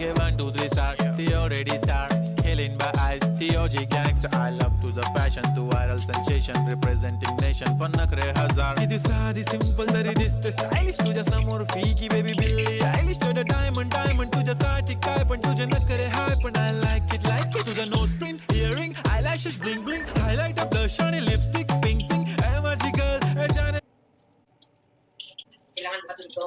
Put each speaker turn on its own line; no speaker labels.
Okay, 1, 2, 3 star. The already star. Killing by eyes. The OG gangster. I love to the passion. To viral sensation. Representing nation. पन्नकरे हजार. किती साधी simple तरी दिसते stylish. तुझ्या समोर फीकी baby Billie Eilish. तुझं diamond तुझ्यासाठी काय पण तुझे नखरे हाय पण I like it. तुझं nose print, earring, eyelashes bling bling. Highlighter, blush आणि lipstick pink pink. ए माझी girl, ए जाने.
Kailangan ba ito?